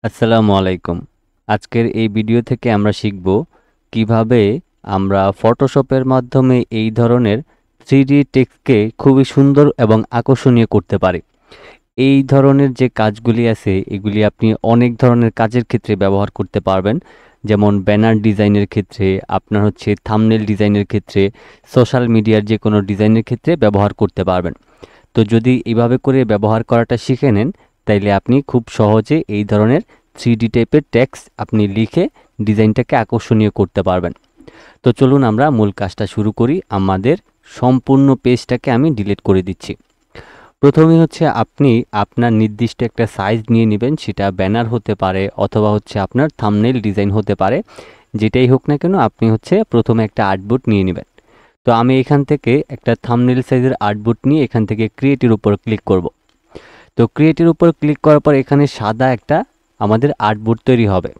আসসালামু আলাইকুম। আজকের এই ভিডিও থেকে আমরা শিখব কিভাবে আমরা ফটোশপের মাধ্যমে এই ধরনের 3D টেক্সটকে খুবই সুন্দর এবং আকর্ষণীয় করতে পারি। এই ধরনের যে কাজগুলি আছে এগুলি আপনি অনেক ধরনের কাজের ক্ষেত্রে ব্যবহার করতে পারবেন। যেমন ব্যানার ডিজাইনের ক্ষেত্রে, আপনার হচ্ছে থাম্বনেল ডিজাইনের ক্ষেত্রে, সোশ্যাল মিডিয়ার যে কোনো ডিজাইনের ক্ষেত্রে ব্যবহার করতে পারবেন। তো যদি এভাবে করে ব্যবহার করাটা শিখে নেন, তাইলে আপনি খুব সহজে এই ধরনের 3D টাইপের টেক্সট আপনি লিখে ডিজাইনটাকে আকর্ষণীয় করতে পারবেন। তো চলুন আমরা মূল কাজটা শুরু করি। আমাদের সম্পূর্ণ পেজটাকে আমি ডিলিট করে দিচ্ছি। প্রথমে হচ্ছে আপনি আপনার নির্দিষ্ট একটা সাইজ নিয়ে নেবেন, সেটা ব্যানার হতে পারে অথবা হচ্ছে আপনার থাম্বনেল ডিজাইন হতে পারে। যেটাই হোক না কেন আপনি হচ্ছে প্রথমে একটা আর্টবোর্ড নিয়ে নেবেন। তো আমি এখান থেকে একটা থাম্বনেল সাইজের আর্টবোর্ড নিয়ে এখান থেকে ক্রিয়েটের উপর ক্লিক করব। তো ক্রিয়েটের উপর ক্লিক করার পর এখানে সাদা একটা আমাদের আর্টবোর্ড তৈরি হবে।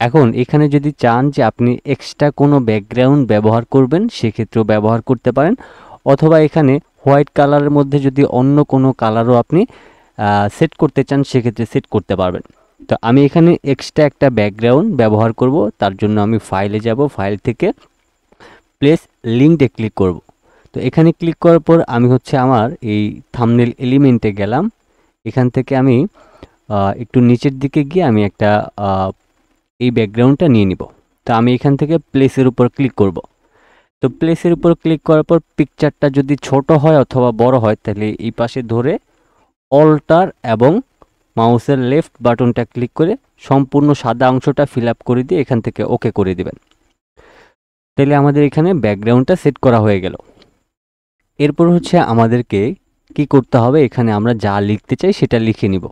এখন এখানে যদি চান যে আপনি এক্সট্রা কোনো ব্যাকগ্রাউন্ড ব্যবহার করবেন, সেক্ষেত্রেও ব্যবহার করতে পারেন, অথবা এখানে হোয়াইট কালারের মধ্যে যদি অন্য কোনো কালারও আপনি সেট করতে চান, সেক্ষেত্রে সেট করতে পারবেন। তো আমি এখানে এক্সট্রা একটা ব্যাকগ্রাউন্ড ব্যবহার করব। তার জন্য আমি ফাইলে যাব, ফাইল থেকে প্লেস লিঙ্কে ক্লিক করব। তো এখানে ক্লিক করার পর আমি হচ্ছে আমার এই থাম্বনেল এলিমেন্টে গেলাম। এখান থেকে আমি একটু নিচের দিকে গিয়ে আমি একটা এই ব্যাকগ্রাউন্ডটা নিয়ে নিব। তো আমি এখান থেকে প্লেসের উপর ক্লিক করব। তো প্লেসের উপর ক্লিক করার পর পিকচারটা যদি ছোট হয় অথবা বড় হয়, তাহলে এই পাশে ধরে অল্টার এবং মাউসের লেফট বাটনটা ক্লিক করে সম্পূর্ণ সাদা অংশটা ফিল আপ করে দিয়ে এখান থেকে ওকে করে দিবেন। তাহলে আমাদের এখানে ব্যাকগ্রাউন্ডটা সেট করা হয়ে গেল। এরপর হচ্ছে আমাদেরকে কি করতে হবে, এখানে আমরা যা লিখতে চাই সেটা লিখে নিব।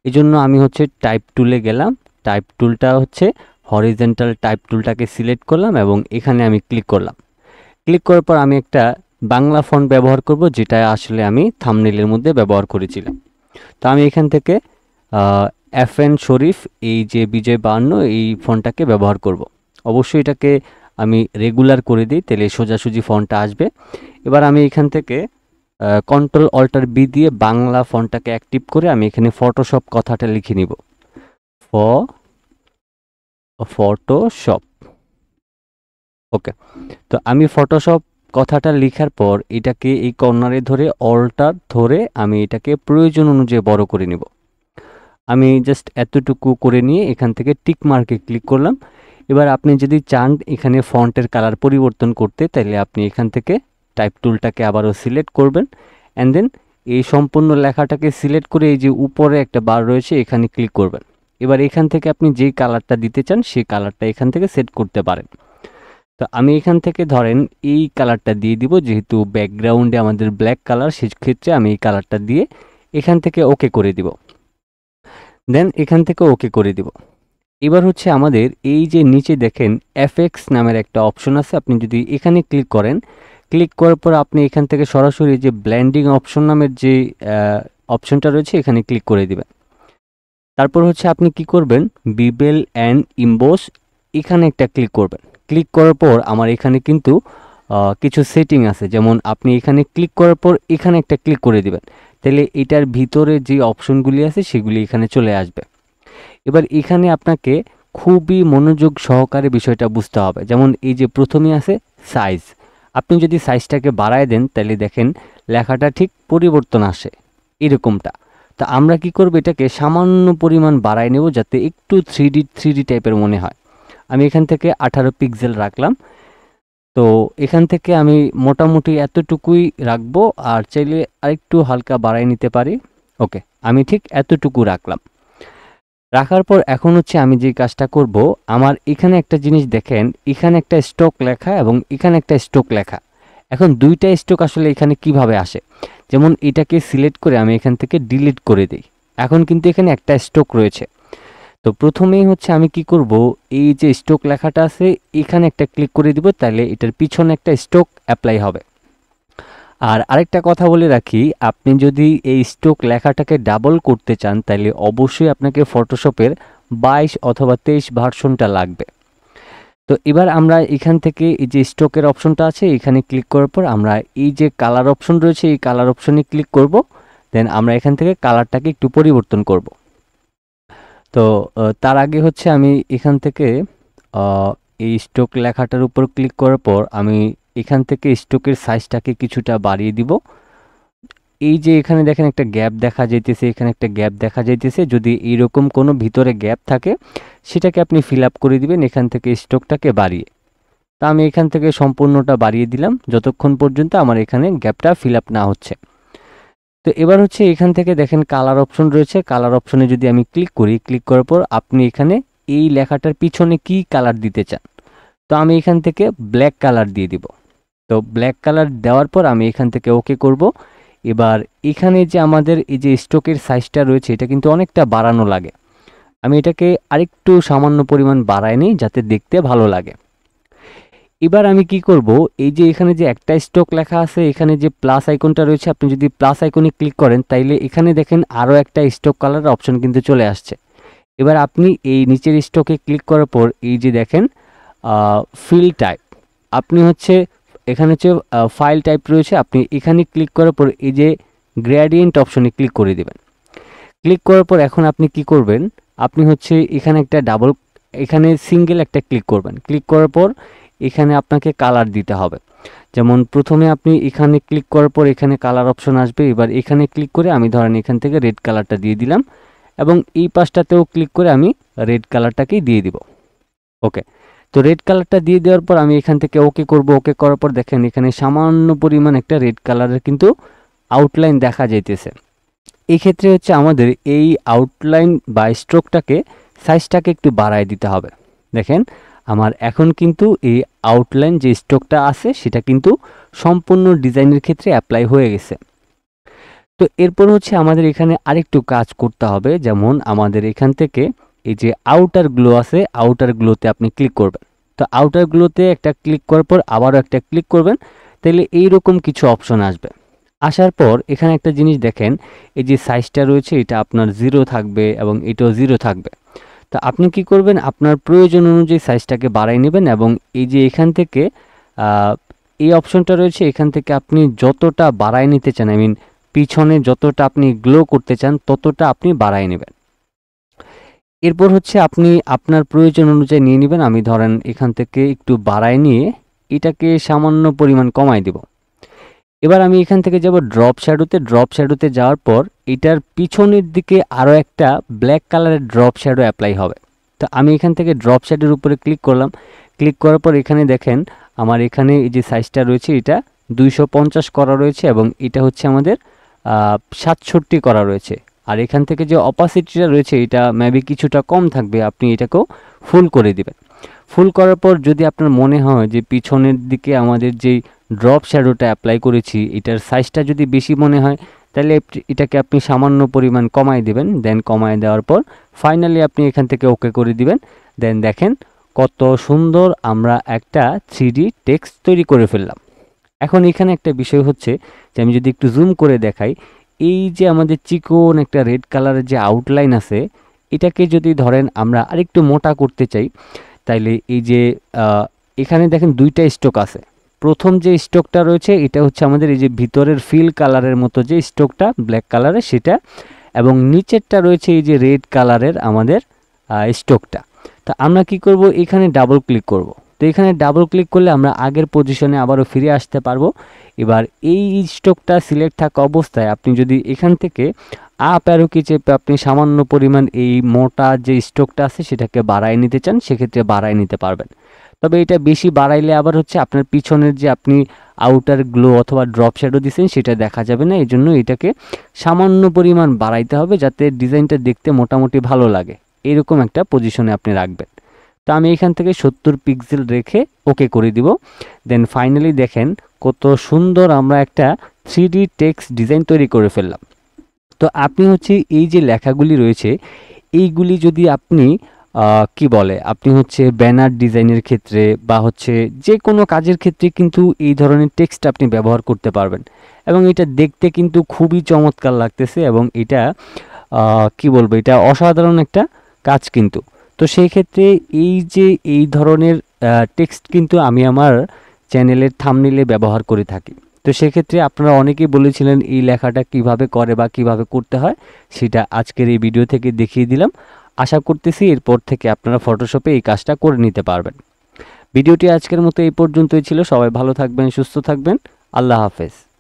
এজন্য আমি হচ্ছে টাইপ টুলে গেলাম। টাইপ টুলটা হচ্ছে হরিজন্টাল টাইপ টুলটাকে সিলেক্ট করলাম এবং এখানে আমি ক্লিক করলাম। ক্লিক করার পর আমি একটা বাংলা ফন্ট ব্যবহার করব, যেটা আসলে আমি থাম্বনেলের মধ্যে ব্যবহার করেছিলাম। তো আমি এখান থেকে FN শরীফ, এই যে বিজয় 52, এই ফন্টটাকে ব্যবহার করব। অবশ্যই এটাকে আমি রেগুলার করে দিই, তাহলে সোজাসুজি ফন্টটা আসবে। এবার আমি এখান থেকে কন্ট্রোল অল্টার বি দিয়ে বাংলা ফন্টটাকে অ্যাক্টিভ করে আমি এখানে ফটোশপ কথাটা লিখে নিব। ফটোশপ। ওকে। তো আমি ফটোশপ কথাটা লিখার পর এটাকে এই কর্নারে ধরে অল্টার ধরে আমি এটাকে প্রয়োজন অনুযায়ী বড় করে নিব। আমি জাস্ট এতটুকু করে নিয়ে এখান থেকে টিক মার্কে ক্লিক করলাম। এবার আপনি যদি চান এখানে ফন্টের কালার পরিবর্তন করতে, তাহলে আপনি এখান থেকে টাইপ টুলটাকে আবারও সিলেক্ট করবেন অ্যান্ড দেন এই সম্পূর্ণ লেখাটাকে সিলেক্ট করে এই যে উপরে একটা বার রয়েছে এখানে ক্লিক করবেন। এবার এখান থেকে আপনি যেই কালারটা দিতে চান সেই কালারটা এখান থেকে সেট করতে পারেন। তো আমি এখান থেকে ধরেন এই কালারটা দিয়ে দিব, যেহেতু ব্যাকগ্রাউন্ডে আমাদের ব্ল্যাক কালার, সেক্ষেত্রে আমি এই কালারটা দিয়ে এখান থেকে ওকে করে দিব। দেন এখান থেকে ওকে করে দিব। এবার হচ্ছে আমাদের এই যে নিচে দেখেন এফএক্স নামের একটা অপশন আছে, আপনি যদি এখানে ক্লিক করেন, ক্লিক করার পর আপনি এখান থেকে সরাসরি যে ব্লেন্ডিং অপশন নামের যে অপশনটা রয়েছে এখানে ক্লিক করে দিবেন। তারপর হচ্ছে আপনি কি করবেন, বিবেল অ্যান্ড ইমবোস, এখানে একটা ক্লিক করবেন। ক্লিক করার পর আমার এখানে কিন্তু কিছু সেটিং আছে, যেমন আপনি এখানে ক্লিক করার পর এখানে একটা ক্লিক করে দিবেন, তাহলে এটার ভিতরে যে অপশনগুলি আছে সেগুলি এখানে চলে আসবে। এবার এখানে আপনাকে খুবই মনোযোগ সহকারে বিষয়টা বুঝতে হবে। যেমন এই যে প্রথমেই আছে সাইজ, আপনি যদি সাইজটাকে বাড়ায় দেন তাহলে দেখেন লেখাটা ঠিক পরিবর্তন আসে এরকমটা। তা আমরা কি করব, এটাকে সামান্য পরিমাণ বাড়ায় নেব যাতে একটু থ্রি ডি টাইপের মনে হয়। আমি এখান থেকে 18 পিক্সেল রাখলাম। তো এখান থেকে আমি মোটামুটি এতটুকুই রাখবো, আর চাইলে আরেকটু হালকা বাড়ায় নিতে পারি। ওকে, আমি ঠিক এতটুকু রাখলাম। রাখার পর এখন হচ্ছে আমি যে কাজটা করব, আমার এখানে একটা জিনিস দেখেন, এখানে একটা স্ট্রোক লেখা এবং এখানে একটা স্ট্রোক লেখা। এখন দুইটা স্ট্রোক আসলে এখানে কিভাবে আসে, যেমন এটাকে সিলেক্ট করে আমি এখান থেকে ডিলিট করে দিই, এখন কিন্তু এখানে একটা স্ট্রোক রয়েছে। তো প্রথমেই হচ্ছে আমি কি করব, এই যে স্ট্রোক লেখাটা আছে এখানে একটা ক্লিক করে দিব, তাহলে এটার পিছনে একটা স্ট্রোক অ্যাপ্লাই হবে। আর আরেকটা কথা বলে রাখি, আপনি যদি এই স্ট্রোক লেখাটাকে ডাবল করতে চান তাহলে অবশ্যই আপনাকে ফটোশপের 22 অথবা 23 ভার্সনটা লাগবে। তো এবার আমরা এখান থেকে এই যে স্ট্রোকের অপশনটা আছে এখানে ক্লিক করার পর আমরা এই যে কালার অপশন রয়েছে এই কালার অপশনে ক্লিক করব। দেন আমরা এখান থেকে কালারটাকে একটু পরিবর্তন করব। তো তার আগে হচ্ছে আমি এখান থেকে এই স্ট্রোক লেখাটার উপর ক্লিক করার পর আমি এখান থেকে স্ট্রোকের সাইজটাকে কিছুটা বাড়িয়ে দিব। এই যে এখানে দেখেন একটা গ্যাপ দেখা যাইতেছে, এখানে একটা গ্যাপ দেখা যাইতেছে। যদি এইরকম কোনো ভিতরে গ্যাপ থাকে সেটাকে আপনি ফিল আপ করে দিবেন এখান থেকে স্ট্রোকটাকে বাড়িয়ে। তা আমি এখান থেকে সম্পূর্ণটা বাড়িয়ে দিলাম যতক্ষণ পর্যন্ত আমার এখানে গ্যাপটা ফিল আপ না হচ্ছে। তো এবার হচ্ছে এখান থেকে দেখেন কালার অপশন রয়েছে, কালার অপশনে যদি আমি ক্লিক করি, ক্লিক করার পর আপনি এখানে এই লেখাটার পিছনে কি কালার দিতে চান, তো আমি এখান থেকে ব্ল্যাক কালার দিয়ে দিব। তো ব্ল্যাক কালার দেওয়ার পর আমি এখান থেকে ওকে করব। এবার এখানে যে আমাদের এই যে স্ট্রোকের সাইজটা রয়েছে এটা কিন্তু অনেকটা বাড়ানো লাগে, আমি এটাকে আরেকটু সামান্য পরিমাণ বাড়াই নিই যাতে দেখতে ভালো লাগে। এবার আমি কি করব, এই যে এখানে যে একটা স্ট্রোক লেখা আছে, এখানে যে প্লাস আইকনটা রয়েছে, আপনি যদি প্লাস আইকনে ক্লিক করেন তাইলে এখানে দেখেন আরও একটা স্ট্রোক কালার অপশন কিন্তু চলে আসছে। এবার আপনি এই নিচের স্ট্রোকে ক্লিক করার পর এই যে দেখেন ফিল টাইপ, আপনি হচ্ছে এখানে হচ্ছে ফাইল টাইপ রয়েছে, আপনি এখানে ক্লিক করার পর এই যে গ্রেডিয়েন্ট অপশনে ক্লিক করে দিবেন। ক্লিক করার পর এখন আপনি কি করবেন, আপনি হচ্ছে এখানে একটা এখানে সিঙ্গেল একটা ক্লিক করবেন। ক্লিক করার পর এখানে আপনাকে কালার দিতে হবে। যেমন প্রথমে আপনি এখানে ক্লিক করার পর এখানে কালার অপশন আসবে, এবার এখানে ক্লিক করে আমি ধরেন এখান থেকে রেড কালারটা দিয়ে দিলাম এবং এই পাশটাতেও ক্লিক করে আমি রেড কালারটাকেই দিয়ে দিব। ওকে, তো রেড কালারটা দিয়ে দেওয়ার পর আমি এখান থেকে ওকে করব। ওকে করার পর দেখেন এখানে সামান্য পরিমাণ একটা রেড কালারের কিন্তু আউটলাইন দেখা যাইতেছে। এই ক্ষেত্রে হচ্ছে আমাদের এই আউটলাইন বা স্ট্রোকটাকে সাইজটাকে একটু বাড়ায় দিতে হবে। দেখেন আমার এখন কিন্তু এই আউটলাইন যে স্ট্রোকটা আছে সেটা কিন্তু সম্পূর্ণ ডিজাইনের ক্ষেত্রে অ্যাপ্লাই হয়ে গেছে। তো এরপর হচ্ছে আমাদের এখানে আরেকটু কাজ করতে হবে, যেমন আমাদের এখান থেকে এই যে আউটার গ্লো আছে, আউটার গ্লোতে আপনি ক্লিক করবেন। তো আউটার গ্লোতে একটা ক্লিক করার পর আবারও একটা ক্লিক করবেন, তাহলে এইরকম কিছু অপশন আসবে। আসার পর এখানে একটা জিনিস দেখেন, এই যে সাইজটা রয়েছে এটা আপনার 0 থাকবে এবং এটাও 0 থাকবে। তো আপনি কি করবেন, আপনার প্রয়োজন অনুযায়ী সাইজটাকে বাড়াই নেবেন এবং এই যে এখান থেকে এই অপশনটা রয়েছে, এখান থেকে আপনি যতটা বাড়াই নিতে চান, আই মিন পিছনে যতটা আপনি গ্লো করতে চান ততটা আপনি বাড়াই নেবেন। এরপর হচ্ছে আপনি আপনার প্রয়োজন অনুযায়ী নিয়ে নেবেন। আমি ধরেন এখান থেকে একটু বাড়াই নিয়ে এটাকে সামান্য পরিমাণ কমাই দেব। এবার আমি এখান থেকে যাব ড্রপ শ্যাডোতে। ড্রপ শ্যাডোতে যাওয়ার পর এটার পিছনের দিকে আরও একটা ব্ল্যাক কালারের ড্রপ শ্যাডো অ্যাপ্লাই হবে। তো আমি এখান থেকে ড্রপ শ্যাডোর উপরে ক্লিক করলাম। ক্লিক করার পর এখানে দেখেন আমার এখানে এই যে সাইজটা রয়েছে এটা 250 করা রয়েছে এবং এটা হচ্ছে আমাদের 67 করা রয়েছে। আর এখান থেকে যে অপাসিটিটা রয়েছে এটা মেবি কিছুটা কম থাকবে, আপনি এটাকেও ফুল করে দিবেন। ফুল করার পর যদি আপনার মনে হয় যে পিছনের দিকে আমাদের যেই ড্রপ শ্যাডোটা অ্যাপ্লাই করেছি এটার সাইজটা যদি বেশি মনে হয় তাহলে এটাকে আপনি সামান্য পরিমাণ কমাই দিবেন। দেন কমায় দেওয়ার পর ফাইনালি আপনি এখান থেকে ওকে করে দিবেন। দেন দেখেন কত সুন্দর আমরা একটা 3D টেক্সট তৈরি করে ফেললাম। এখন এখানে একটা বিষয় হচ্ছে যে আমি যদি একটু জুম করে দেখাই, এই যে আমাদের চিকন একটা রেড কালারের যে আউটলাইন আছে এটাকে যদি ধরেন আমরা আরেকটু মোটা করতে চাই, তাইলে এই যে এখানে দেখেন দুইটা স্ট্রোক আছে। প্রথম যে স্ট্রোকটা রয়েছে এটা হচ্ছে আমাদের এই যে ভিতরের ফিল কালারের মতো যে স্ট্রোকটা ব্ল্যাক কালারের সেটা, এবং নিচেরটা রয়েছে এই যে রেড কালারের আমাদের স্ট্রোকটা। তো আমরা কি করব, এখানে ডাবল ক্লিক করব। তো এখানে ডাবল ক্লিক করলে আমরা আগের পজিশনে আবারও ফিরে আসতে পারবো। এবার এই স্ট্রোকটা সিলেক্ট থাকা অবস্থায় আপনি যদি এখান থেকে আপ অ্যারো কি চেপে আপনি সামান্য পরিমাণ এই মোটা যে স্ট্রোকটা আছে সেটাকে বাড়ায় নিতে চান সেক্ষেত্রে বাড়ায় নিতে পারবেন। তবে এটা বেশি বাড়াইলে আবার হচ্ছে আপনার পিছনের যে আপনি আউটার গ্লো অথবা ড্রপ শ্যাডো দিচ্ছেন সেটা দেখা যাবে না, এই জন্য এটাকে সামান্য পরিমাণ বাড়াইতে হবে যাতে ডিজাইনটা দেখতে মোটামুটি ভালো লাগে, এরকম একটা পজিশনে আপনি রাখবেন। তো আমি এখান থেকে 70 পিক্সেল রেখে ওকে করে দিব। দেন ফাইনালি দেখেন কত সুন্দর আমরা একটা 3D টেক্সট ডিজাইন তৈরি করে ফেললাম। তো আপনি হচ্ছে এই যে লেখাগুলি রয়েছে এইগুলি যদি আপনি কি বলে আপনি হচ্ছে ব্যানার ডিজাইনের ক্ষেত্রে বা হচ্ছে যে কোনো কাজের ক্ষেত্রে কিন্তু এই ধরনের টেক্সট আপনি ব্যবহার করতে পারবেন এবং এটা দেখতে কিন্তু খুবই চমৎকার লাগতেছে এবং এটা কি বলবো এটা অসাধারণ একটা কাজ কিন্তু। তো সেই ক্ষেত্রে এই যে এই ধরনের টেক্সট কিন্তু আমি আমার চ্যানেলের থাম্বনেইলে ব্যবহার করে থাকি। তো সেক্ষেত্রে আপনারা অনেকেই বলেছিলেন এই লেখাটা কিভাবে করে বা কিভাবে করতে হয়, সেটা আজকের এই ভিডিও থেকে দেখিয়ে দিলাম। আশা করতেছি এরপর থেকে আপনারা ফটোশপে এই কাজটা করে নিতে পারবেন। ভিডিওটি আজকের মতো এই পর্যন্তই ছিল। সবাই ভালো থাকবেন, সুস্থ থাকবেন। আল্লাহ হাফেজ।